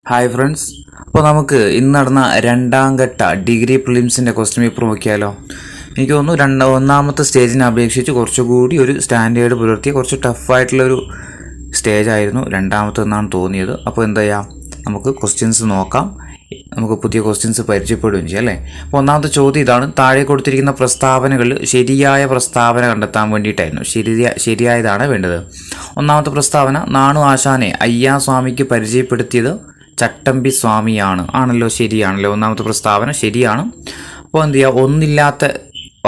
Hi friends, അപ്പോൾ നമുക്ക് ഇന്ന് നടന്ന രണ്ടാം ഘട്ട ഡിഗ്രി പ്രിലിംസിൻ്റെ ക്വസ്റ്റ്യൻ പേപ്പർ നോക്കിയാലോ. എനിക്ക് തോന്നുന്നു ഒന്നാമത്തെ സ്റ്റേജിനെ അപേക്ഷിച്ച് കുറച്ചുകൂടി ഒരു സ്റ്റാൻഡേർഡ് പുലർത്തിയ കുറച്ച് ടഫായിട്ടുള്ളൊരു സ്റ്റേജായിരുന്നു രണ്ടാമത്തെന്നാണ് തോന്നിയത്. അപ്പോൾ എന്താ ചെയ്യാം, നമുക്ക് ക്വസ്റ്റ്യൻസ് നോക്കാം, നമുക്ക് പുതിയ ക്വസ്റ്റ്യൻസ് പരിചയപ്പെടുകയും ചെയ്യാം അല്ലേ. അപ്പോൾ ഒന്നാമത്തെ ചോദ്യം ഇതാണ്: താഴെ കൊടുത്തിരിക്കുന്ന പ്രസ്താവനകളിൽ ശരിയായ പ്രസ്താവന കണ്ടെത്താൻ വേണ്ടിയിട്ടായിരുന്നു. ശരിയായതാണ് വേണ്ടത്. ഒന്നാമത്തെ പ്രസ്താവന: നാണു ആശാനെ അയ്യാസ്വാമിക്ക് പരിചയപ്പെടുത്തിയത് ചട്ടമ്പി സ്വാമിയാണ്. ആണല്ലോ, ശരിയാണല്ലോ. ഒന്നാമത്തെ പ്രസ്താവന ശരിയാണ്. അപ്പോൾ എന്ത് ചെയ്യുക, ഒന്നില്ലാത്ത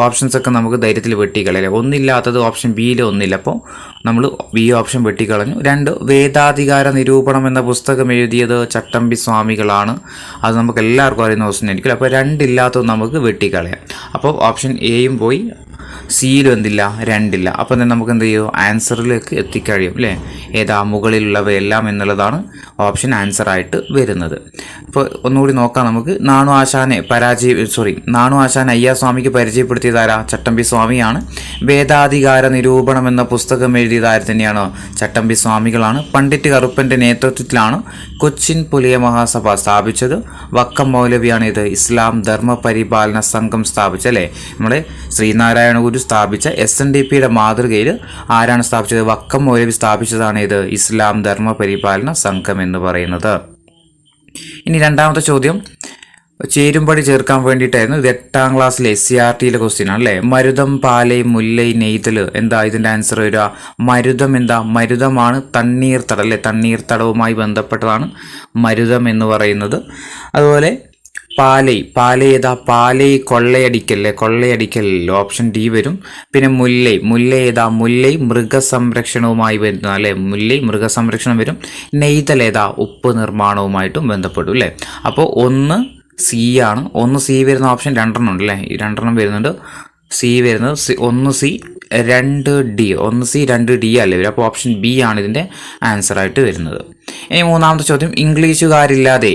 ഓപ്ഷൻസൊക്കെ നമുക്ക് ധൈര്യത്തിൽ വെട്ടിക്കളയല്ലേ. ഒന്നില്ലാത്തത് ഓപ്ഷൻ ബിയിൽ ഒന്നില്ല, അപ്പോൾ നമ്മൾ ബി ഓപ്ഷൻ വെട്ടിക്കളഞ്ഞു. 2, വേദാധികാര നിരൂപണം എന്ന പുസ്തകം എഴുതിയത് ചട്ടമ്പി സ്വാമികളാണ്. അത് നമുക്ക് എല്ലാവർക്കും അറിയുന്ന ക്വസ്റ്റ്യൻ ആയിരിക്കും. അപ്പോൾ 2 ഇല്ലാത്തത് നമുക്ക് വെട്ടിക്കളയാം. അപ്പോൾ ഓപ്ഷൻ എയും പോയി, സിയിലും എന്തില്ല, 2 ഇല്ല. അപ്പോൾ തന്നെ നമുക്ക് എന്ത് ചെയ്യും, ആൻസറിലേക്ക് എത്തിക്കഴിയും അല്ലേ. ഏതാ മുകളിലുള്ളവയെല്ലാം എന്നുള്ളതാണ് ഓപ്ഷൻ ആൻസറായിട്ട് വരുന്നത്. അപ്പോൾ ഒന്നുകൂടി നോക്കാം നമുക്ക്. നാണു ആശാൻ അയ്യാസ്വാമിക്ക് പരിചയപ്പെടുത്തിയതാരാ? ചട്ടമ്പി സ്വാമിയാണ്. വേദാധികാര നിരൂപണം എന്ന പുസ്തകം എഴുതിയതാര് തന്നെയാണ്? ചട്ടമ്പി സ്വാമികളാണ്. പണ്ഡിറ്റ് കറുപ്പൻ്റെ നേതൃത്വത്തിലാണ് കൊച്ചിൻ പുലിയ മഹാസഭ സ്ഥാപിച്ചത്. വക്കം മൗലവിയാണ് ഇത് ഇസ്ലാം ധർമ്മ പരിപാലന സംഘം സ്ഥാപിച്ചല്ലേ. നമ്മുടെ ശ്രീനാരായണ ഗുരു സ്ഥാപിച്ച SNDPയുടെ മാതൃകയിൽ ആരാണ് സ്ഥാപിച്ചത്? വക്കം മൗലവി സ്ഥാപിച്ചതാണ് ഇത് ഇസ്ലാം ധർമ്മ പരിപാലന സംഘം എന്ന് പറയുന്നത്. ഇനി രണ്ടാമത്തെ ചോദ്യം ചേരുംപടി ചേർക്കാൻ വേണ്ടിയിട്ടായിരുന്നു. ഇത് 8ാം ക്ലാസ്സിലെ SCRTയിലെ ക്വസ്റ്റ്യൻ ആണ് അല്ലേ. മരുതം, പാലൈ, മുല്ലൈ, നെയ്തൽ. എന്താ ഇതിൻ്റെ ആൻസർ വരിക? മരുതം. എന്താ മരുതമാണ്? തണ്ണീർത്തടം അല്ലേ. തണ്ണീർത്തടവുമായി ബന്ധപ്പെട്ടതാണ് മരുതം എന്ന് പറയുന്നത്. അതുപോലെ പാലൈ ഏതാ? പാലൈ കൊള്ളയടിക്കൽ ഓപ്ഷൻ ഡി വരും. പിന്നെ മുല്ലൈ ഏതാ? മുല്ലൈ മൃഗസംരക്ഷണവുമായി വരുന്നു അല്ലേ. മുല്ലൈ മൃഗസംരക്ഷണം വരും. നെയ്തൽ ഏതാ? ഉപ്പ് നിർമ്മാണവുമായിട്ടും ബന്ധപ്പെടും അല്ലേ. അപ്പോൾ 1 സി ആണ്. 1 സി വരുന്ന ഓപ്ഷൻ 2 ഉണ്ട് അല്ലേ. ഈ 2 വരുന്നുണ്ട്. സി വരുന്നത് 1 സി 2 ഡി. 1 സി 2 ഡി അല്ലേ വരും. അപ്പോൾ ഓപ്ഷൻ ബി ആണ് ഇതിൻ്റെ ആൻസറായിട്ട് വരുന്നത്. ഇനി മൂന്നാമത്തെ ചോദ്യം: ഇംഗ്ലീഷുകാരില്ലാതെ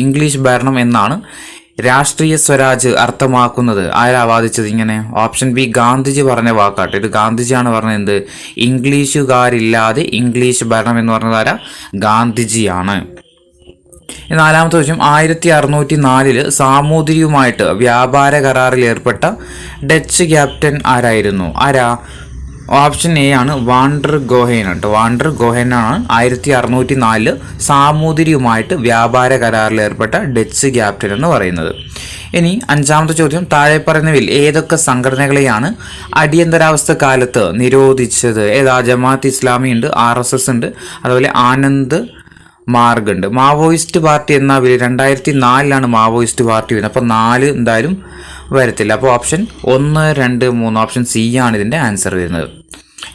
ഇംഗ്ലീഷ് ഭരണം എന്നാണ് രാഷ്ട്രീയ സ്വരാജ് അർത്ഥമാക്കുന്നത്. ആരാ വാദിച്ചത് ഇങ്ങനെ? ഓപ്ഷൻ ബി ഗാന്ധിജി പറഞ്ഞ വാക്കാട്ടെ. ഇത് ഗാന്ധിജിയാണ് പറഞ്ഞത്. എന്ത്? ഇംഗ്ലീഷുകാരില്ലാതെ ഇംഗ്ലീഷ് ഭരണം എന്ന് പറഞ്ഞത് ആരാ? ഗാന്ധിജിയാണ്. നാലാമത്തെ ചോദ്യം: 1604 സാമൂതിരിയുമായിട്ട് വ്യാപാര കരാറിൽ ഏർപ്പെട്ട ഡച്ച് ക്യാപ്റ്റൻ ആരായിരുന്നു? ഓപ്ഷൻ എ ആണ് വാണ്ടർ ഗോഹെൻ കേട്ടോ. വാണ്ടർ ഗോഹെനാണ് 1604 സാമൂതിരിയുമായിട്ട് വ്യാപാര കരാറിൽ ഏർപ്പെട്ട ഡച്ച് ക്യാപ്റ്റൻ എന്ന് പറയുന്നത്. ഇനി അഞ്ചാമത്തെ ചോദ്യം: താഴെ പറയുന്നവയിൽ ഏതൊക്കെ സംഘടനകളെയാണ് അടിയന്തരാവസ്ഥ കാലത്ത് നിരോധിച്ചത്? ഏതാ? ജമാഅത്ത് ഇസ്ലാമി ഉണ്ട്, RSS ഉണ്ട്, അതുപോലെ ആനന്ദ് മാർഗ് ഉണ്ട്. മാവോയിസ്റ്റ് പാർട്ടി എന്ന പേര് 2004 മാവോയിസ്റ്റ് പാർട്ടി വരുന്നത്. അപ്പോൾ 4 എന്തായാലും വരത്തില്ല. അപ്പോൾ ഓപ്ഷൻ 1, 2, 3 ഓപ്ഷൻ സി ആണ് ഇതിൻ്റെ ആൻസർ വരുന്നത്.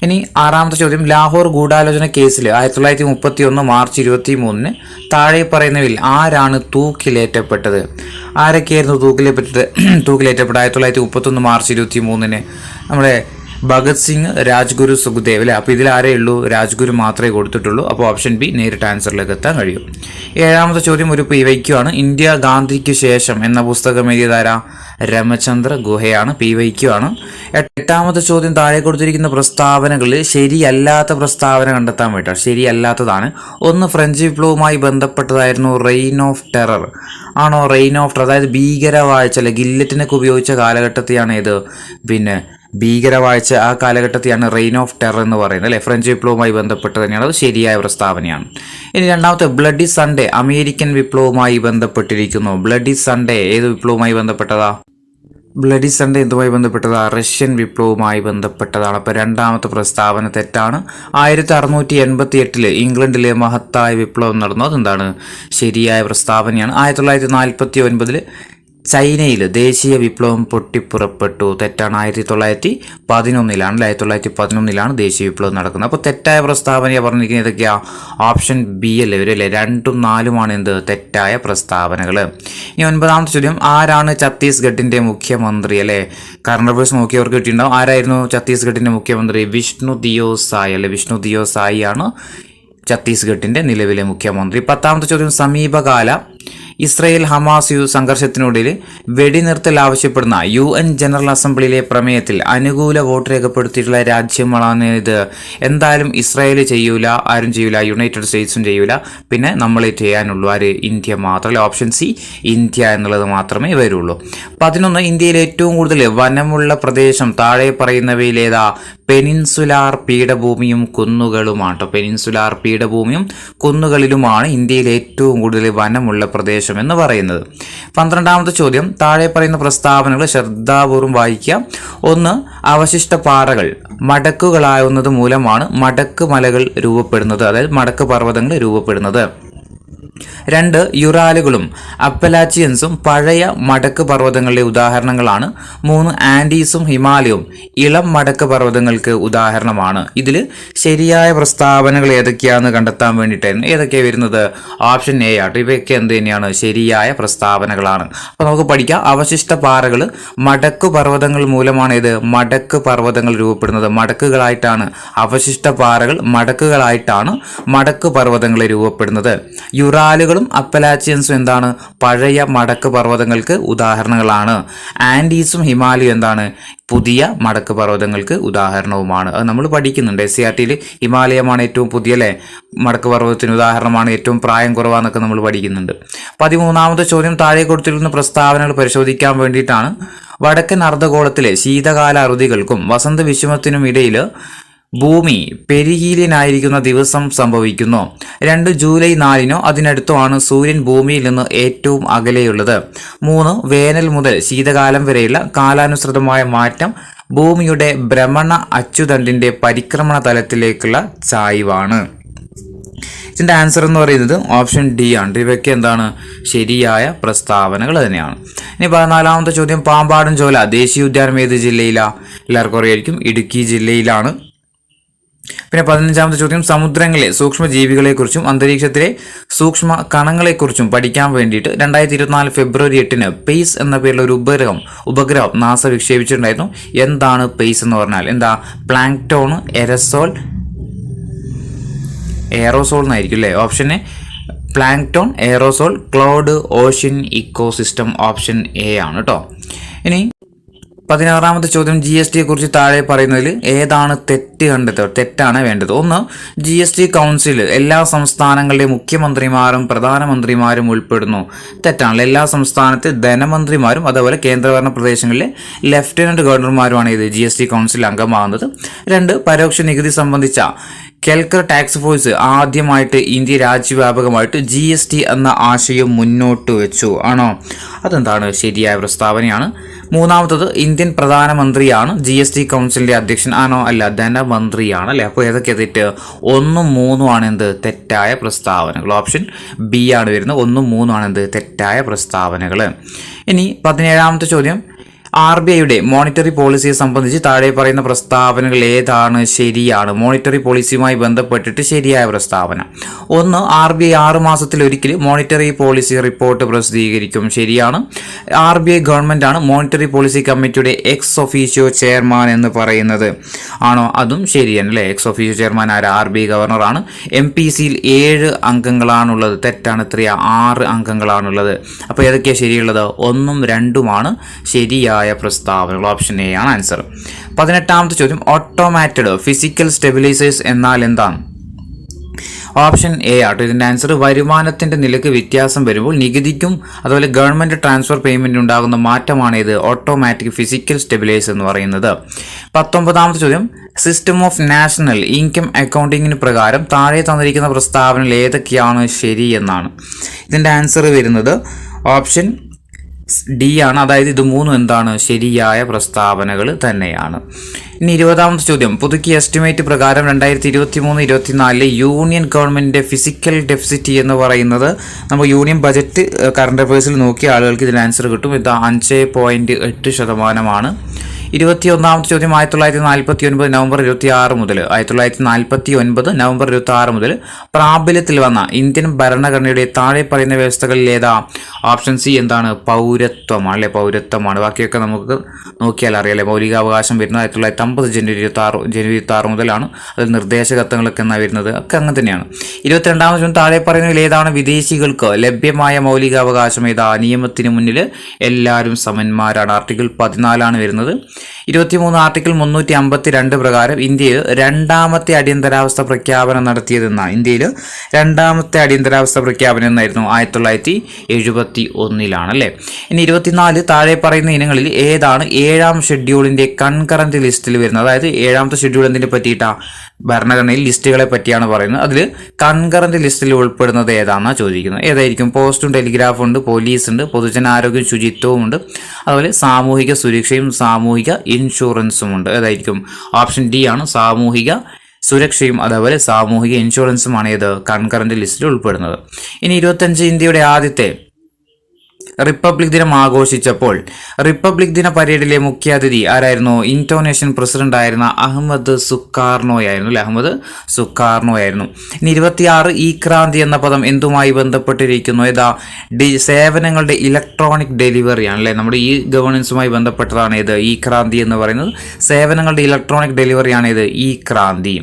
ഇനി ആറാമത്തെ ചോദ്യം: ലാഹോർ ഗൂഢാലോചന കേസിൽ 1931 മാർച്ച് 23 താഴെ പറയുന്നവയിൽ ആരാണ് തൂക്കിലേറ്റപ്പെട്ടത്? ആരൊക്കെയായിരുന്നു തൂക്കിലേറ്റപ്പെട്ടത് 1931 മാർച്ച് 23? നമ്മുടെ ഭഗത് സിംഗ്, രാജ്ഗുരു, സുഖ്ദേവ് അല്ലേ. അപ്പോൾ ഇതിൽ ആരേ ഉള്ളൂ? രാജ്ഗുരു മാത്രമേ കൊടുത്തിട്ടുള്ളൂ. അപ്പോൾ ഓപ്ഷൻ ബി നേരിട്ട് ആൻസറിലേക്ക് എത്താൻ കഴിയും. ഏഴാമത്തെ ചോദ്യം ഒരു PYQ ആണ്. ഇന്ത്യ ഗാന്ധിക്ക് ശേഷം എന്ന പുസ്തകം എഴുതിയതാരാ? രമചന്ദ്ര ഗുഹയാണ്. PYQ ആണ്. എട്ടാമത്തെ ചോദ്യം താഴെ കൊടുത്തിരിക്കുന്ന പ്രസ്താവനകളിൽ ശരിയല്ലാത്ത പ്രസ്താവന കണ്ടെത്താൻ വേണ്ടിയിട്ടാണ്. ശരിയല്ലാത്തതാണ്. 1 ഫ്രഞ്ച് വിപ്ലവവുമായി ബന്ധപ്പെട്ടതായിരുന്നു റെയിൻ ഓഫ് ടെറർ. ആണോ? റെയിൻ ഓഫ് ടെറർ അതായത് ഭീകരവാഴ്ച അല്ലെ, ഗില്ലറ്റിനൊക്കെ ഉപയോഗിച്ച കാലഘട്ടത്തെയാണ് ഇത്. പിന്നെ ഭീകരവാഴ്ച ആ കാലഘട്ടത്തെയാണ് റെയിൻ ഓഫ് ടെറർ എന്ന് പറയുന്നത് അല്ലേ. ഫ്രഞ്ച് വിപ്ലവവുമായി ബന്ധപ്പെട്ട് തന്നെയാണ്. അത് ശരിയായ പ്രസ്താവനയാണ്. ഇനി രണ്ടാമത്തെ ബ്ലഡി സൺഡേ അമേരിക്കൻ വിപ്ലവവുമായി ബന്ധപ്പെട്ടിരിക്കുന്നു. ബ്ലഡി സൺഡേ ഏത് വിപ്ലവവുമായി ബന്ധപ്പെട്ടതാ? ബ്ലഡി സൺഡേ എന്തുമായി ബന്ധപ്പെട്ടതാ? റഷ്യൻ വിപ്ലവവുമായി ബന്ധപ്പെട്ടതാണ്. അപ്പോൾ രണ്ടാമത്തെ പ്രസ്താവന തെറ്റാണ്. 1688 ഇംഗ്ലണ്ടിലെ മഹത്തായ വിപ്ലവം നടന്നു. അതെന്താണ്? ശരിയായ പ്രസ്താവനയാണ്. 1949 ചൈനയിൽ ദേശീയ വിപ്ലവം പൊട്ടിപ്പുറപ്പെട്ടു. തെറ്റാണ്. 1911 ദേശീയ വിപ്ലവം നടക്കുന്നത്. അപ്പോൾ തെറ്റായ പ്രസ്താവനയാണ് പറഞ്ഞിരിക്കുന്നത് ഏതൊക്കെയാ? ഓപ്ഷൻ ബി അല്ലേ വരും അല്ലേ. 2ഉം 4ഉമാണ് എന്ത്? തെറ്റായ പ്രസ്താവനകൾ. ഇനി 9ാമത്തെ ചോദ്യം: ആരാണ് ഛത്തീസ്ഗഡിൻ്റെ മുഖ്യമന്ത്രി അല്ലേ? കറണ്ട് അഫയേഴ്സ് നോക്കിയവർക്ക് കിട്ടിയിട്ടുണ്ടാവും. ആരായിരുന്നു ഛത്തീസ്ഗഡിൻ്റെ മുഖ്യമന്ത്രി? വിഷ്ണു ദിയോ സായ് അല്ലേ. വിഷ്ണു ദിയോ സായി ആണ് ഛത്തീസ്ഗഡിൻ്റെ നിലവിലെ മുഖ്യമന്ത്രി. 10ാമത്തെ ചോദ്യം: സമീപകാല ഇസ്രയേൽ ഹമാസ് സംഘർഷത്തിനൊടുവിൽ വെടിനിർത്തൽ ആവശ്യപ്പെടുന്ന UN ജനറൽ അസംബ്ലിയിലെ പ്രമേയത്തിൽ അനുകൂല വോട്ട് രേഖപ്പെടുത്തിയിട്ടുള്ള രാജ്യങ്ങളാണ് ഇത്. എന്തായാലും ഇസ്രായേൽ ചെയ്യൂല, ആരും ചെയ്യൂല, യുണൈറ്റഡ് സ്റ്റേറ്റ്സും ചെയ്യൂല, പിന്നെ നമ്മൾ ചെയ്യാനുള്ളൂ ആര്? ഇന്ത്യ മാത്രമല്ല. ഓപ്ഷൻ സി ഇന്ത്യ എന്നുള്ളത് മാത്രമേ വരുള്ളൂ. 11 ഇന്ത്യയിൽ ഏറ്റവും കൂടുതൽ വനമുള്ള പ്രദേശം താഴെ പറയുന്നവയിലേതാ? പെനിൻസുലാർ പീഠഭൂമിയും കുന്നുകളുമാണ്. പെനിൻസുലാർ പീഠഭൂമിയും കുന്നുകളിലുമാണ് ഇന്ത്യയിൽ ഏറ്റവും കൂടുതൽ വനമുള്ള പ്രദേശം എന്ന് പറയുന്നത്. 12ാമത്തെ ചോദ്യം, താഴെ പറയുന്ന പ്രസ്താവനകൾ ശ്രദ്ധാപൂർവം വായിക്കുക. 1. അവശിഷ്ട പാറകൾ മടക്കുകളാവുന്നത് മൂലമാണ് മടക്ക് മലകൾ രൂപപ്പെടുന്നത്, അതായത് മടക്ക് പർവ്വതങ്ങൾ രൂപപ്പെടുന്നത്. 2. യുറാലുകളും അപ്പലാച്ചിയൻസും പഴയ മടക്ക് പർവ്വതങ്ങളുടെ ഉദാഹരണങ്ങളാണ്. 3. ആൻഡീസും ഹിമാലയവും ഇളം മടക്ക് പർവ്വതങ്ങൾക്ക് ഉദാഹരണമാണ്. ഇതിൽ ശരിയായ പ്രസ്താവനകൾ ഏതൊക്കെയാണെന്ന് കണ്ടെത്താൻ വേണ്ടിയിട്ടായിരുന്നു ഏതൊക്കെയാണ് വരുന്നത്? ഓപ്ഷൻ എ ആട്ടോ. ഇവയൊക്കെ എന്ത് തന്നെയാണ്? ശരിയായ പ്രസ്താവനകളാണ്. അപ്പോൾ നമുക്ക് പഠിക്കാം. അവശിഷ്ട പാറകൾ മടക്ക് പർവ്വതങ്ങൾ മൂലമാണ് ഇത് മടക്ക് പർവ്വതങ്ങൾ രൂപപ്പെടുന്നത്. മടക്കുകളായിട്ടാണ് അവശിഷ്ട പാറകൾ മടക്കുകളായിട്ടാണ് മടക്ക് പർവ്വതങ്ങൾ രൂപപ്പെടുന്നത്. യുറാലുകളും അപ്പലാച്ചിയൻസും എന്താണ്? പഴയ മടക്ക് പർവ്വതങ്ങൾക്ക് ഉദാഹരണങ്ങളാണ്. ആൻഡീസും ഹിമാലയും എന്താണ്? പുതിയ മടക്ക് പർവ്വതങ്ങൾക്ക് ഉദാഹരണവുമാണ്. അത് നമ്മൾ പഠിക്കുന്നുണ്ട്. SCERT-യിൽ ഹിമാലയമാണ് ഏറ്റവും പുതിയ മടക്ക് പർവ്വതത്തിന് ഉദാഹരണമാണ്, ഏറ്റവും പ്രായം കുറവാന്നൊക്കെ നമ്മൾ പഠിക്കുന്നുണ്ട്. 13ാമത്തെ ചോദ്യം, താഴെ കൊടുത്തിരിക്കുന്ന പ്രസ്താവനകൾ പരിശോധിക്കാൻ വേണ്ടിയിട്ടാണ്. വടക്കൻ അർദ്ധഗോളത്തിലെ ശീതകാല അറുതികൾക്കും വസന്ത വിഷമത്തിനും ഇടയിൽ ഭൂമി പെരിഹീലിയനായിരിക്കുന്ന ദിവസം സംഭവിക്കുന്നു. 2. ജൂലൈ 4-നോ അതിനടുത്തോ ആണ് സൂര്യൻ ഭൂമിയിൽ നിന്ന് ഏറ്റവും അകലെയുള്ളത്. 3. വേനൽ മുതൽ ശീതകാലം വരെയുള്ള കാലാനുസൃതമായ മാറ്റം ഭൂമിയുടെ ഭ്രമണ അച്ചുതണ്ടിന്റെ പരിക്രമണ തലത്തിലേക്കുള്ള ചായ്വാണ്. ഇതിന്റെ ആൻസർ എന്ന് പറയുന്നത് ഓപ്ഷൻ ഡി ആണ്. ഇവയ്ക്ക് എന്താണ്? ശരിയായ പ്രസ്താവനകൾ തന്നെയാണ്. ഇനി 14ാമത്തെ ചോദ്യം, പാമ്പാടും ചോല ദേശീയോദ്യാനം ഏത് ജില്ലയിലാണ്? എല്ലാവർക്കും അറിയായിരിക്കും, ഇടുക്കി ജില്ലയിലാണ്. പിന്നെ 15ാമത്തെ ചോദ്യം, സമുദ്രങ്ങളിലെ സൂക്ഷ്മജീവികളെക്കുറിച്ചും അന്തരീക്ഷത്തിലെ സൂക്ഷ്മ കണങ്ങളെക്കുറിച്ചും പഠിക്കാൻ വേണ്ടിയിട്ട് 2024 ഫെബ്രുവരി 8-ന് പേസ് എന്ന പേരിലുള്ള ഒരു ഉപഗ്രഹം നാസ വിക്ഷേപിച്ചിട്ടുണ്ടായിരുന്നു. എന്താണ് പേസ് എന്ന് പറഞ്ഞാൽ? എന്താ? പ്ലാങ്ക്ടോൺ, എയറോസോൾ എന്നായിരിക്കും അല്ലേ? Option A plankton, aerosol, cloud, ocean, ecosystem. Option A ആണ് കേട്ടോ. ഇനി 16ാമത്തെ ചോദ്യം, GSTയെ കുറിച്ച് താഴെ പറയുന്നതിൽ ഏതാണ് തെറ്റ് കണ്ടെത്തുക? തെറ്റാണ് വേണ്ടത്. 1. GST കൗൺസിൽ എല്ലാ സംസ്ഥാനങ്ങളുടെയും മുഖ്യമന്ത്രിമാരും പ്രധാനമന്ത്രിമാരും ഉൾപ്പെടുന്നു. തെറ്റാണ്. എല്ലാ സംസ്ഥാനത്തെ ധനമന്ത്രിമാരും അതുപോലെ കേന്ദ്രഭരണ പ്രദേശങ്ങളിലെ ലഫ്റ്റനന്റ് ഗവർണർമാരുമാണ് ഇത് GST കൗൺസിൽ അംഗമാകുന്നത്. 2. പരോക്ഷ നികുതി സംബന്ധിച്ച കെൽക്കർ ടാക്സ് ഫോഴ്സ് ആദ്യമായിട്ട് ഇന്ത്യ രാജ്യവ്യാപകമായിട്ട് GST എന്ന ആശയം മുന്നോട്ട് വെച്ചു. ആണോ? അതെന്താണ്? ശരിയായ പ്രസ്താവനയാണ്. 3ാമത്തത്, ഇന്ത്യൻ പ്രധാനമന്ത്രിയാണ് GST കൗൺസിലിന്റെ അധ്യക്ഷൻ. ആണോ? അല്ല, ധനമന്ത്രിയാണ് അല്ലെ. അപ്പോൾ ഏതൊക്കെ തെറ്റ്? 1ഉം 3ഉം ആണ് എന്ത്? തെറ്റായ പ്രസ്താവനകൾ. ഓപ്ഷൻ ബി ആണ് വരുന്നത്. 1ഉം 3ഉം ആണ് എന്ത്? തെറ്റായ പ്രസ്താവനകൾ. ഇനി 17ാമത്തെ ചോദ്യം, RBIയുടെ മോണിറ്ററി പോളിസിയെ സംബന്ധിച്ച് താഴെ പറയുന്ന പ്രസ്താവനകൾ ഏതാണ് ശരിയാണ്? മോണിറ്ററി പോളിസിയുമായി ബന്ധപ്പെട്ടിട്ട് ശരിയായ പ്രസ്താവന. 1. RBI 6 മാസത്തിലൊരിക്കൽ മോണിറ്ററി പോളിസി റിപ്പോർട്ട് പ്രസിദ്ധീകരിക്കും. ശരിയാണ്. RBI ഗവൺമെന്റ് ആണ് മോണിറ്ററി പോളിസി കമ്മിറ്റിയുടെ എക്സ് ഒഫീഷ്യോ ചെയർമാൻ എന്ന് പറയുന്നത്. ആണോ? അതും ശരിയാണ് അല്ലേ. എക്സ് ഒഫീഷ്യോ ചെയർമാൻ ആരാ? RBI ഗവർണറാണ്. MPCയിൽ 7 അംഗങ്ങളാണുള്ളത്. തെറ്റാണ്. 6 അംഗങ്ങളാണുള്ളത്. അപ്പോൾ ഏതൊക്കെയാണ് ശരിയുള്ളത്? 1ഉം 2ഉമാണ് ശരിയായ പ്രസ്താവനകൾ. ഓപ്ഷൻ എ ആണ് ആൻസർ. 18ാമത്തെ ചോദ്യം, ഓട്ടോമാറ്റഡ് ഫിസിക്കൽ സ്റ്റെബിലൈസേഴ്സ് എന്നാൽ എന്താണ്? ഓപ്ഷൻ എ ആട്ടോ. ഇതിന്റെ ആൻസർ വരുമാനത്തിന്റെ നിലക്ക് വ്യത്യാസം വരുമ്പോൾ നികുതിക്കും അതുപോലെ ഗവൺമെന്റ് ട്രാൻസ്ഫർ പേയ്മെന്റ് ഉണ്ടാകുന്ന മാറ്റമാണ് ഇത് ഓട്ടോമാറ്റിക് ഫിസിക്കൽ സ്റ്റെബിലൈസർ എന്ന് പറയുന്നത്. 19ാമത്തെ ചോദ്യം, സിസ്റ്റം ഓഫ് നാഷണൽ ഇൻകം അക്കൗണ്ടിങ്ങിന് പ്രകാരം താഴെ തന്നിരിക്കുന്ന പ്രസ്താവനകൾ ഏതൊക്കെയാണ് ശരി എന്നാണ്. ഇതിന്റെ ആൻസർ വരുന്നത് ഓപ്ഷൻ ഡി ആണ്. അതായത് ഇത് 3 എന്താണ്? ശരിയായ പ്രസ്താവനകൾ തന്നെയാണ്. ഇനി 20ാമത്തെ ചോദ്യം, പുതുക്കിയ എസ്റ്റിമേറ്റ് പ്രകാരം 2023-24 യൂണിയൻ ഗവൺമെന്റിന്റെ ഫിസിക്കൽ ഡെഫിസിറ്റ് എന്ന് പറയുന്നത് നമ്മൾ യൂണിയൻ ബജറ്റ് കറണ്ട് അഫയേഴ്സിൽ നോക്കിയ ആളുകൾക്ക് ഇതിന് ആൻസർ കിട്ടും. ഇത് 5.8% 21ാമത്തെ ചോദ്യം 1949 നവംബർ 26 മുതൽ 1949 നവംബർ 26 മുതൽ പ്രാബല്യത്തിൽ വന്ന ഇന്ത്യൻ ഭരണഘടനയുടെ താഴെ പറയുന്ന വ്യവസ്ഥകളിൽ ഏതാ? ഓപ്ഷൻ സി എന്താണ്? പൗരത്വമാണ് അല്ലെ, പൗരത്വമാണ്. ബാക്കിയൊക്കെ നമുക്ക് നോക്കിയാൽ അറിയാം. മൗലികാവകാശം വരുന്നത് 1950 ജനുവരി 26 മുതലാണ്. അത് നിർദ്ദേശകത്വങ്ങളൊക്കെ എന്നാണ് വരുന്നത്, ഒക്കെ അങ്ങനെ തന്നെയാണ്. 22ാമത് ചോദ്യം താഴെ പറയുന്നതിൽ ഏതാണ് വിദേശികൾക്ക് ലഭ്യമായ മൗലികാവകാശം? ഏതാ? നിയമത്തിന് മുന്നിൽ എല്ലാവരും സമന്മാരാണ്. ആർട്ടിക്കിൾ 14 വരുന്നത്. 23 ആർട്ടിക്കിൾ 352 പ്രകാരം ഇന്ത്യയിൽ രണ്ടാമത്തെ അടിയന്തരാവസ്ഥ പ്രഖ്യാപനം നടത്തിയതെന്നാണ്. ഇന്ത്യയിൽ രണ്ടാമത്തെ അടിയന്തരാവസ്ഥ പ്രഖ്യാപനം എന്നായിരുന്നു 1971 അല്ലേ. ഇനി 24 താഴെ പറയുന്ന ഇനങ്ങളിൽ ഏതാണ് 7ാം ഷെഡ്യൂളിന്റെ കൺകറന്റ് ലിസ്റ്റിൽ വരുന്നത്? അതായത് 7ാമത്തെ ഷെഡ്യൂൾ എന്തിനെ പറ്റിയിട്ടാ? ഭരണഘടനയിൽ ലിസ്റ്റുകളെ പറ്റിയാണ് പറയുന്നത്. അതിൽ കൺകറന്റ് ലിസ്റ്റിൽ ഉൾപ്പെടുന്നത് ഏതാണെന്നാണ് ചോദിക്കുന്നത്. ഏതായിരിക്കും? പോസ്റ്റും ടെലിഗ്രാഫും ഉണ്ട്, പോലീസ് ഉണ്ട്, പൊതുജനാരോഗ്യം ശുചിത്വവും ഉണ്ട്, അതുപോലെ സാമൂഹിക സുരക്ഷയും സാമൂഹിക ഇൻഷുറൻസും ഉണ്ട്. ഏതായിരിക്കും? ഓപ്ഷൻ ഡി ആണ്. സാമൂഹിക സുരക്ഷയും അതേപോലെ സാമൂഹിക ഇൻഷുറൻസുമാണ് ഏത്? കൺകറന്റ് ലിസ്റ്റിൽ ഉൾപ്പെടുന്നത്. ഇനി 25 ഇന്ത്യയുടെ ആദ്യത്തെ റിപ്പബ്ലിക് ദിനം ആഘോഷിച്ചപ്പോൾ റിപ്പബ്ലിക് ദിന പരേഡിലെ മുഖ്യാതിഥി ആരായിരുന്നു? ഇന്തോനേഷ്യൻ പ്രസിഡന്റ് ആയിരുന്ന അഹമ്മദ് സുകാർണോ ആയിരുന്നു അല്ലെ, അഹമ്മദ് സുകാർണോ ആയിരുന്നു. ഇനി 26 ഈ ക്രാന്തി എന്ന പദം എന്തുമായി ബന്ധപ്പെട്ടിരിക്കുന്നു? ഏതാ? സേവനങ്ങളുടെ ഇലക്ട്രോണിക് ഡെലിവറി ആണ് അല്ലെ. നമ്മുടെ ഈ ഗവേണൻസുമായി ബന്ധപ്പെട്ടതാണ് ഏത്? ഈ ക്രാന്തി എന്ന് പറയുന്നത് സേവനങ്ങളുടെ ഇലക്ട്രോണിക് ഡെലിവറിയാണ് ഏത്? ഈ ക്രാന്തി.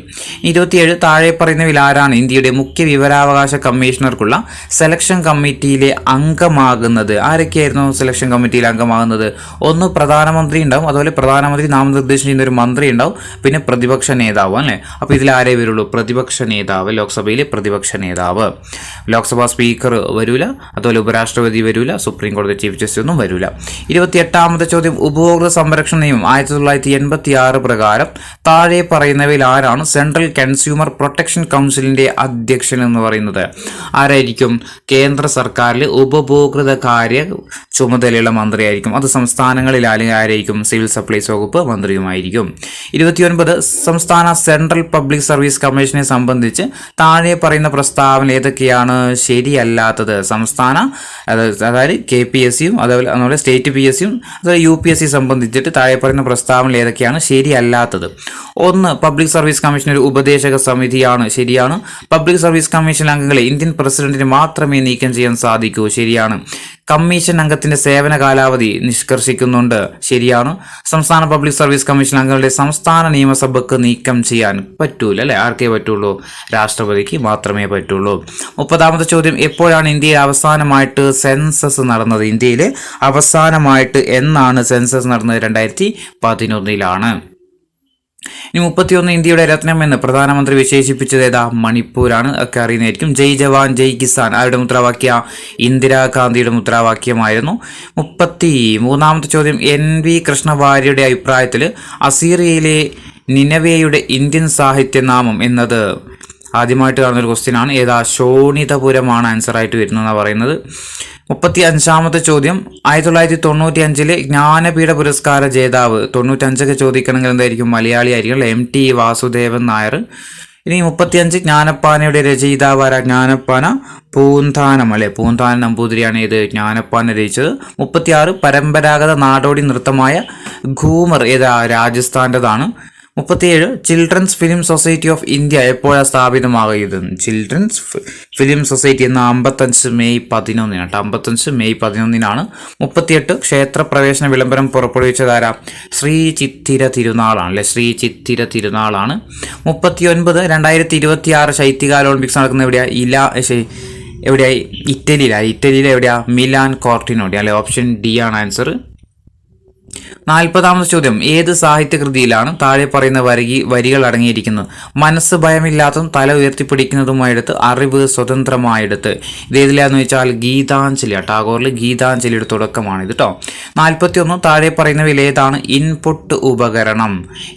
27 താഴെ പറയുന്നവയിൽ ആരാണ് ഇന്ത്യയുടെ മുഖ്യ വിവരാവകാശ കമ്മീഷണർക്കുള്ള സെലക്ഷൻ കമ്മിറ്റിയിലെ അംഗമാകുന്നത്? ആരൊക്കെയായിരുന്നു സെലക്ഷൻ കമ്മിറ്റിയിൽ അംഗമാകുന്നത്? ഒന്ന് പ്രധാനമന്ത്രി ഉണ്ടാവും, അതുപോലെ പ്രധാനമന്ത്രി നാമനിർദ്ദേശം ചെയ്യുന്ന ഒരു മന്ത്രി ഉണ്ടാവും, പിന്നെ പ്രതിപക്ഷ നേതാവ് അല്ലേ. അപ്പോൾ ഇതിൽ ആരേ വരുള്ളൂ? പ്രതിപക്ഷ നേതാവ്. ലോക്സഭയിലെ പ്രതിപക്ഷ നേതാവ്. ലോക്സഭാ സ്പീക്കർ വരൂല, അതുപോലെ ഉപരാഷ്ട്രപതി വരൂല, സുപ്രീം കോടതി ചീഫ് ജസ്റ്റിസ് ഒന്നും വരൂല. 28ാമത്തെ ചോദ്യം ഉപഭോക്തൃ സംരക്ഷണ നിയമം 1986 പ്രകാരം താഴെ പറയുന്നവയിൽ ആരാണ് സെൻട്രൽ കൺസ്യൂമർ പ്രൊട്ടക്ഷൻ കൗൺസിലിന്റെ അധ്യക്ഷൻ എന്ന് പറയുന്നത്? ആരായിരിക്കും? കേന്ദ്ര സർക്കാരിൽ ഉപഭോക്തൃ കാര്യ ചുമതലയുള്ള മന്ത്രിയായിരിക്കും. അത് സംസ്ഥാനങ്ങളിൽ ആരായിരിക്കും? സിവിൽ സപ്ലൈസ് വകുപ്പ് മന്ത്രിയുമായിരിക്കും. 29 സംസ്ഥാന സെൻട്രൽ പബ്ലിക് സർവീസ് കമ്മീഷനെ സംബന്ധിച്ച് താഴെ പറയുന്ന പ്രസ്താവന ഏതൊക്കെയാണ് ശരിയല്ലാത്തത്? സംസ്ഥാന അതായത് KPSCയും അതുപോലെ സ്റ്റേറ്റ് PSCയും അതുപോലെ UPSC സംബന്ധിച്ചിട്ട് താഴെ പറയുന്ന പ്രസ്താവന ഏതൊക്കെയാണ് ശരിയല്ലാത്തത്? ഒന്ന്, പബ്ലിക് സർവീസ് കമ്മീഷൻ ഒരു ഉപദേശക സമിതിയാണ്. ശരിയാണ്. പബ്ലിക് സർവീസ് കമ്മീഷൻ അംഗങ്ങളെ ഇന്ത്യൻ പ്രസിഡന്റിന് മാത്രമേ നീക്കം ചെയ്യാൻ സാധിക്കൂ. ശരിയാണ്. കമ്മീഷൻ അംഗത്തിന്റെ സേവന കാലാവധി നിഷ്കർഷിക്കുന്നുണ്ട്. ശരിയാണ്. സംസ്ഥാന പബ്ലിക് സർവീസ് കമ്മീഷൻ അംഗങ്ങളുടെ സംസ്ഥാന നിയമസഭയ്ക്ക് നീക്കം ചെയ്യാൻ പറ്റൂല അല്ലെ. ആർക്കേ പറ്റുള്ളൂ? രാഷ്ട്രപതിക്ക് മാത്രമേ പറ്റുള്ളൂ. 30ാമത്തെ ചോദ്യം എപ്പോഴാണ് ഇന്ത്യയിൽ അവസാനമായിട്ട് സെൻസസ് നടന്നത്? ഇന്ത്യയിൽ അവസാനമായിട്ട് എന്നാണ് സെൻസസ് നടന്നത്? 2011 ഇനി 31 ഇന്ത്യയുടെ രത്നം എന്ന് പ്രധാനമന്ത്രി വിശേഷിപ്പിച്ചത് ഏതാ? മണിപ്പൂരാണ്. ഒക്കെ അറിയുന്നതായിരിക്കും. ജയ് ജവാൻ ജയ് കിസാൻ ആരുടെ മുദ്രാവാക്യ? ഇന്ദിരാഗാന്ധിയുടെ മുദ്രാവാക്യമായിരുന്നു. 33ാമത്തെ ചോദ്യം NV കൃഷ്ണവാര്യരുടെ അഭിപ്രായത്തിൽ അസീറിയയിലെ നിനവേയുടെ ഇന്ത്യൻ സാഹിത്യനാമം എന്നത് ആദ്യമായിട്ട് കാണുന്നൊരു ക്വസ്റ്റ്യൻ ആണ്. ഏതാ? ശോണിതപുരമാണ് ആൻസർ ആയിട്ട് വരുന്നതെന്നാണ് പറയുന്നത്. 35ാമത്തെ ചോദ്യം 1995 ജ്ഞാനപീഠ പുരസ്കാര ജേതാവ് 95 ചോദിക്കണമെങ്കിൽ എന്തായിരിക്കും? മലയാളി ആയിരിക്കും. MT വാസുദേവൻ നായർ. ഇനി 35 ജ്ഞാനപ്പാനയുടെ രചയിതാവാര? ജ്ഞാനപ്പാന പൂന്താനം അല്ലെ. പൂന്താനം നമ്പൂതിരിയാണ് ഇത് ജ്ഞാനപ്പാന രചിച്ചത്. 36 പരമ്പരാഗത നാടോടി നൃത്തമായ ഘൂമർ ഏതാ? രാജസ്ഥാൻ്റെതാണ്. 37 children's film society of India എപ്പോഴാണ് സ്ഥാപിതമാകിയത്? ചിൽഡ്രൻസ് ഫിലിം സൊസൈറ്റി എന്ന 55 മെയ് 11 55 മെയ് 11 38 ക്ഷേത്രപ്രവേശന വിളംബരം പുറപ്പെടുവിച്ചതാരാ? ശ്രീ ചിത്തിര തിരുനാളാണ് അല്ലെ. ശ്രീ ചിത്തിര തിരുനാളാണ്. 39 2026 ശൈത്യകാല ഒളിമ്പിക്സ് നടക്കുന്ന എവിടെയായി? ഇറ്റലിയിൽ എവിടെയാ? മിലാൻ കോർട്ടിനോടെ അല്ലെ. ഓപ്ഷൻ ഡി ആണ് ആൻസർ. 40ാമത്തെ ചോദ്യം ഏത് സാഹിത്യകൃതിയിലാണ് താഴെ പറയുന്ന വരികൾ അടങ്ങിയിരിക്കുന്നത്? മനസ്സ് ഭയമില്ലാത്തതും തല ഉയർത്തിപ്പിടിക്കുന്നതുമായെടുത്ത് അറിവ് സ്വതന്ത്രമായെടുത്ത്. ഇതേതിലാന്ന് വെച്ചാൽ ഗീതാഞ്ജലി. ടാഗോറിൽ ഗീതാഞ്ജലിയുടെ തുടക്കമാണ് ഇത് കേട്ടോ. 41 താഴെ പറയുന്നവയിൽ ഏതാണ് ഇൻപുട്ട് ഉപകരണം?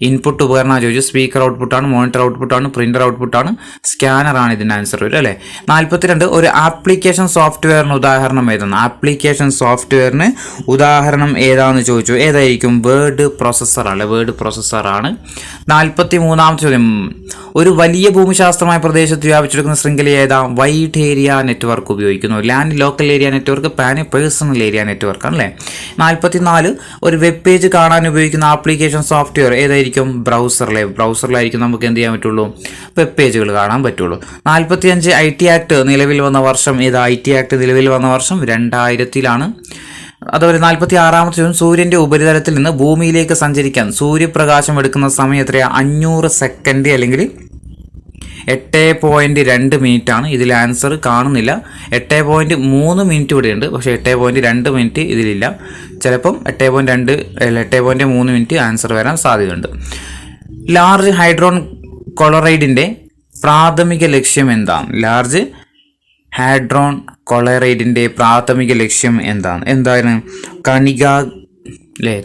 ഇൻപുട്ട് ഉപകരണം ചോദിച്ചു. സ്പീക്കർ ഔട്ട്പുട്ടാണ്, മോണിറ്റർ ഔട്ട്പുട്ടാണ്, പ്രിന്റർ ഔട്ട്പുട്ടാണ്, സ്കാനറാണ് ഇതിന് ആൻസർ വരും അല്ലേ. 42 ഒരു ആപ്ലിക്കേഷൻ സോഫ്റ്റ്വെയറിന് ഉദാഹരണം ഏതാണ്? ആപ്ലിക്കേഷൻ സോഫ്റ്റ്വെയറിന് ഉദാഹരണം ഏതാണെന്ന് ചോദിച്ചു. ഏതായിരിക്കും? വേർഡ് പ്രോസസ്സറാണ്. വേർഡ് പ്രോസസ്സറാണ്. 43ാമത്തെ ചോദ്യം, ഒരു വലിയ ഭൂമിശാസ്ത്രമായ പ്രദേശത്ത് വ്യാപിച്ചെടുക്കുന്ന ശൃംഖല ഏതാ? വൈഡ് ഏരിയ നെറ്റ്വർക്ക് ഉപയോഗിക്കുന്നു. Land local area network, PAN personal area network ആണല്ലേ. 44, ഒരു വെബ് പേജ് കാണാൻ ഉപയോഗിക്കുന്ന ആപ്ലിക്കേഷൻ സോഫ്റ്റ്വെയർ ഏതായിരിക്കും? ബ്രൗസറിലായിരിക്കും നമുക്ക് എന്ത് ചെയ്യാൻ പറ്റുള്ളൂ? വെബ് പേജുകൾ കാണാൻ പറ്റുള്ളൂ. 45, IT ആക്ട് നിലവിൽ വന്ന വർഷം ഏതാ? IT ആക്ട് നിലവിൽ വന്ന വർഷം 2000-ലാണ്. അതുപോലെ 46ാമത്തെ ചോദ്യം, സൂര്യന്റെ ഉപരിതലത്തിൽ നിന്ന് ഭൂമിയിലേക്ക് സഞ്ചരിക്കാൻ സൂര്യപ്രകാശം എടുക്കുന്ന സമയം എത്രയാ? 500 സെക്കൻഡ് അല്ലെങ്കിൽ 8.2 മിനിറ്റ് ആണ്. ഇതിൽ ആൻസർ കാണുന്നില്ല. 8.3 മിനിറ്റ് ഇവിടെയുണ്ട്, പക്ഷേ 8.2 മിനിറ്റ് ഇതിലില്ല. ചിലപ്പം 8.3 മിനിറ്റ് ആൻസർ വരാൻ സാധ്യതയുണ്ട്. ലാർജ് ഹൈഡ്രോൺ കൊളറൈഡിന്റെ പ്രാഥമിക ലക്ഷ്യം എന്താണ്? ലാർജ് ഹാഡ്രോൺ കൊളറൈഡിന്റെ പ്രാഥമിക ലക്ഷ്യം എന്താണ്?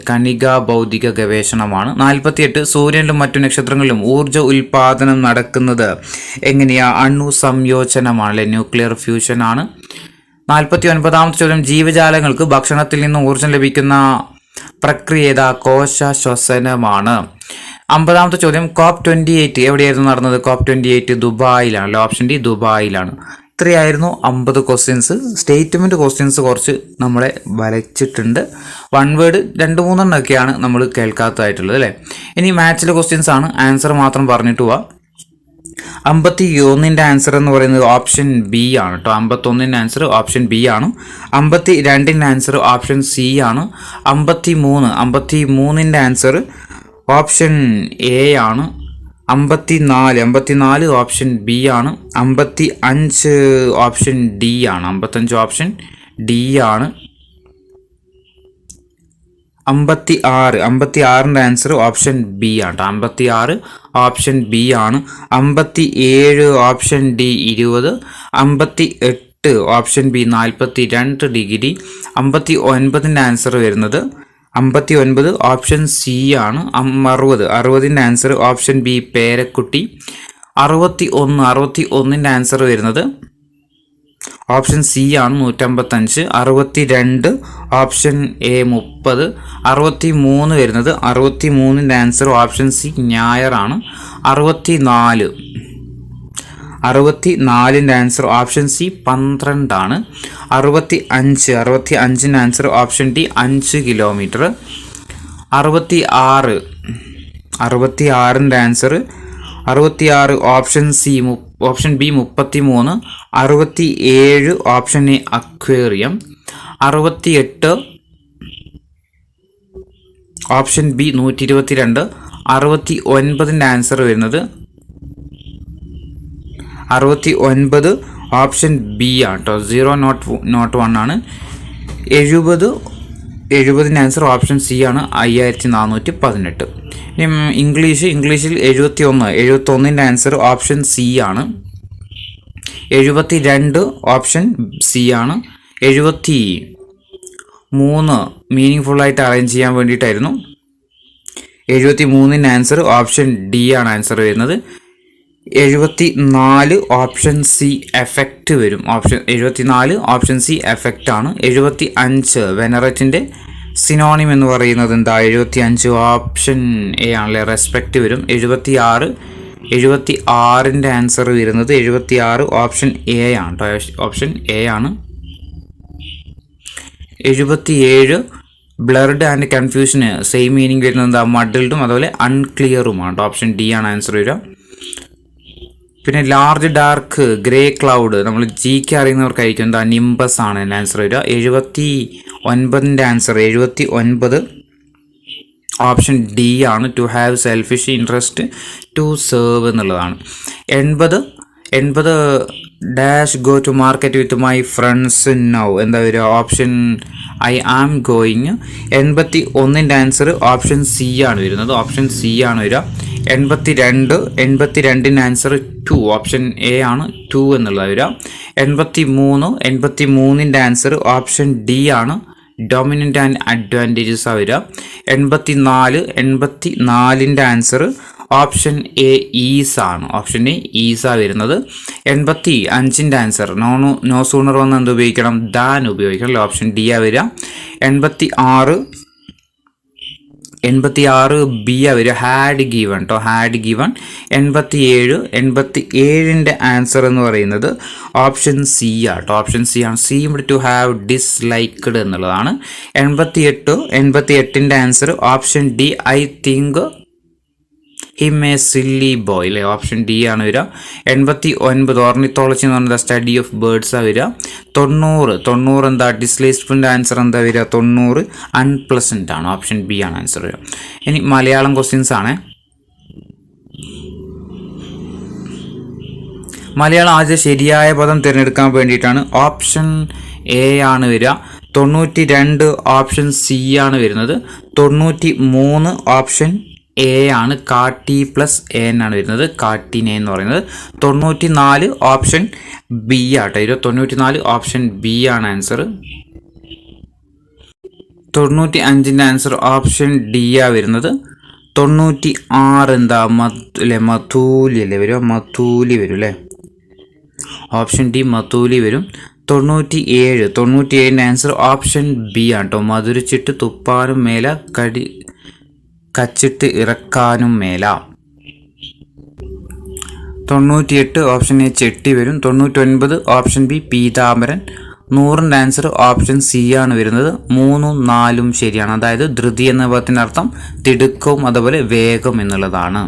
കണിക ഭൗതിക ഗവേഷണമാണ്. 48, സൂര്യനിലും മറ്റു നക്ഷത്രങ്ങളിലും ഊർജ ഉൽപാദനം നടക്കുന്നത് എങ്ങനെയാ? അണു സംയോജനമാണ്, ന്യൂക്ലിയർ ഫ്യൂഷൻ ആണ്. 49ാമത്തെ ചോദ്യം, ജീവജാലങ്ങൾക്ക് ഭക്ഷണത്തിൽ നിന്ന് ഊർജം ലഭിക്കുന്ന പ്രക്രിയ ഏതാ? കോശ ശ്വസനമാണ്. 50ാമത്തെ ചോദ്യം, COP28 എവിടെയായിരുന്നു നടന്നത്? COP28 ദുബായിലാണ്. ഓപ്ഷൻ ഡി ദുബായിലാണ്. ഇത്രയായിരുന്നു 50 ക്വസ്റ്റ്യൻസ്. സ്റ്റേറ്റ്മെൻറ്റ് ക്വസ്റ്റ്യൻസ് കുറച്ച് നമ്മളെ വരച്ചിട്ടുണ്ട്. വൺ വേർഡ് 2-3 നമ്മൾ കേൾക്കാത്തതായിട്ടുള്ളത് അല്ലേ. ഇനി മാത്സിലെ ക്വസ്റ്റ്യൻസ് ആണ്. ആൻസർ മാത്രം പറഞ്ഞിട്ട് പോവാം. 51ന്റെ ആൻസർ എന്ന് പറയുന്നത് ഓപ്ഷൻ ബി ആണ് കേട്ടോ. 51ന്റെ ആൻസർ ഓപ്ഷൻ ബി ആണ്. 52ന്റെ ആൻസർ ഓപ്ഷൻ സി ആണ്. 53ന്റെ ആൻസർ ഓപ്ഷൻ എ ആണ്. 54 ഓപ്ഷൻ ബി ആണ്. 55 ഓപ്ഷൻ ഡി ആണ്. 55 ഓപ്ഷൻ ഡി ആണ്. 56ന്റെ ആൻസർ ഓപ്ഷൻ ബി ആണ്. 56 ഓപ്ഷൻ ബി ആണ്. 57 option D 20. 58 option B 42 degree. 59ന്റെ ആൻസർ വരുന്നത് 59 ഓപ്ഷൻ സി ആണ്. 60ന്റെ ആൻസർ ഓപ്ഷൻ ബി പേരക്കുട്ടി. 61ന്റെ ആൻസർ വരുന്നത് ഓപ്ഷൻ സി ആണ് 155. 62 ഓപ്ഷൻ എ 30. 63 വരുന്നത് 63ന്റെ ആൻസർ ഓപ്ഷൻ സി ഞായറാണ്. 64ന്റെ ആൻസർ ഓപ്ഷൻ സി 12 ആണ്. 65ന്റെ ആൻസർ ഓപ്ഷൻ ഡി 5 കിലോമീറ്റർ. 66ന്റെ answer 66 option C option B 33. 67 option A aquarium. 68 option B 122. 69ന്റെ ആൻസർ വരുന്നത് 69 ഓപ്ഷൻ ബി ആണ് കേട്ടോ. 0-1 ആണ്. 70ന്റെ ആൻസർ ഓപ്ഷൻ സി ആണ്. 5418. ഇംഗ്ലീഷിൽ 71ന്റെ ആൻസർ ഓപ്ഷൻ സി ആണ്. 72 ഓപ്ഷൻ സി ആണ്. 73 മീനിങ് ഫുള്ളായിട്ട് അറേഞ്ച് ചെയ്യാൻ വേണ്ടിയിട്ടായിരുന്നു. 73ന്റെ ആൻസർ ഓപ്ഷൻ ഡി ആണ് ആൻസർ വരുന്നത്. 74 ഓപ്ഷൻ സി എഫക്റ്റ് വരും. 74 ഓപ്ഷൻ സി എഫക്റ്റ് ആണ്. 75 വെനററ്റിൻ്റെ സിനോണിം എന്ന് പറയുന്നത് എന്താ? 75 ഓപ്ഷൻ എ ആണല്ലേ, റെസ്പെക്റ്റ് വരും. 76ന്റെ ആൻസർ വരുന്നത് 76 ഓപ്ഷൻ എ ആണ് കേട്ടോ. ഓപ്ഷൻ എ ആണ്. 77 ബ്ലർഡ് ആൻഡ് കൺഫ്യൂഷന് സെയിം മീനിങ് വരുന്നത് എന്താ? മഡിൽഡും അതുപോലെ അൺക്ലിയറുമാണ് കേട്ടോ. ഓപ്ഷൻ ഡി ആണ് ആൻസർ വരിക. പിന്നെ ലാർജ് ഡാർക്ക് ഗ്രേ ക്ലൗഡ് നമ്മൾ ജിക്ക് അറിയുന്നവർക്കായിരിക്കും എന്താ? നിംബസ് ആണ് എൻ്റെ ആൻസർ വരിക. 79ന്റെ ആൻസർ 79 ഓപ്ഷൻ ഡി ആണ്. To have selfish interest to serve എന്നുള്ളതാണ്. 80 dash go to market with my friends now എന്താ വരിക? Option I am going. 81ന്റെ ആൻസർ ഓപ്ഷൻ സി ആണ് വരുന്നത്. ഓപ്ഷൻ സി ആണ് വരിക. 82ന്റെ ആൻസർ 2 ഓപ്ഷൻ എ ആണ്. 2 എന്നുള്ളത് വരിക. 83ന്റെ ആൻസർ ഓപ്ഷൻ ഡി ആണ്. ഡൊമിനൻ്റ് ആൻഡ് അഡ്വാൻറ്റേജസ് വരിക. 84ന്റെ ആൻസർ ഓപ്ഷൻ എ ഈസ് ആണ്. ഓപ്ഷൻ എ ഈസാ വരുന്നത്. 85ന്റെ ആൻസർ നോ സൂണർ വന്ന് എന്ത് ഉപയോഗിക്കണം? ദാൻ ഉപയോഗിക്കണം. ഓപ്ഷൻ ഡി ആ വരിക. 86 86 ബി വരിക, ഹാഡ് ഗീവൺ കേട്ടോ, ഹാഡ് ഗീവൺ. 87 ആൻസർ എന്ന് പറയുന്നത് ഓപ്ഷൻ സി ആട്ടോ, ഓപ്ഷൻ സി ആണ്. സീംഡ് ടു ഹാവ് ഡിസ്ലൈക്ക്ഡ് എന്നുള്ളതാണ്. 88 answer option D, I think him A silly boy അല്ലേ, ഓപ്ഷൻ ഡി ആണ് വരിക. 89 ഓർണിത്തോളജി എന്ന് പറയുന്നത് സ്റ്റഡി ഓഫ് ബേർഡ്സ് ആണ് വരിക. 90 എന്താ ഡിസ്ലേസ്മെന്റ് ആൻസർ എന്താ വരിക, 90 അൺപ്ലസന്റ് ആണ്, ഓപ്ഷൻ ബി ആണ് ആൻസർ വരിക. ഇനി മലയാളം ക്വസ്റ്റ്യൻസ് ആണ്. മലയാളം ആദ്യ ശരിയായ പദം തിരഞ്ഞെടുക്കാൻ വേണ്ടിയിട്ടാണ് ഓപ്ഷൻ എ ആണ് വരിക. 92 ഓപ്ഷൻ സി ആണ് വരുന്നത്. 93 ഓപ്ഷൻ എ ആണ്, കാട്ടി പ്ലസ് എ എന്നാണ് വരുന്നത്, കാട്ടിനെ എന്ന് പറയുന്നത്. 94 ഓപ്ഷൻ ബി ആട്ടോ, 94 ഓപ്ഷൻ ബി ആണ് ആൻസർ. 95 ആൻസർ ഓപ്ഷൻ ഡി ആ വരുന്നത്. 96 എന്താ അല്ലേ, മധൂലി അല്ലേ വരും, മധൂലി വരും അല്ലേ, ഓപ്ഷൻ ഡി മധൂലി വരും. 97 ആൻസർ ഓപ്ഷൻ ബി ആണ് കേട്ടോ, മധുരിച്ചിട്ട് തുപ്പാനും മേല കച്ചിട്ട് ഇറക്കാനും മേല. 98 ഓപ്ഷൻ എ ചെട്ടി വരും. 99 option B Peethambaran. 100 answer option C ആണ് വരുന്നത്. 3ഉം 4ഉം ശരിയാണ്. അതായത് ധൃതി എന്ന പദത്തിൻ്റെ അർത്ഥം തിടുക്കവും അതുപോലെ വേഗം എന്നുള്ളതാണ്.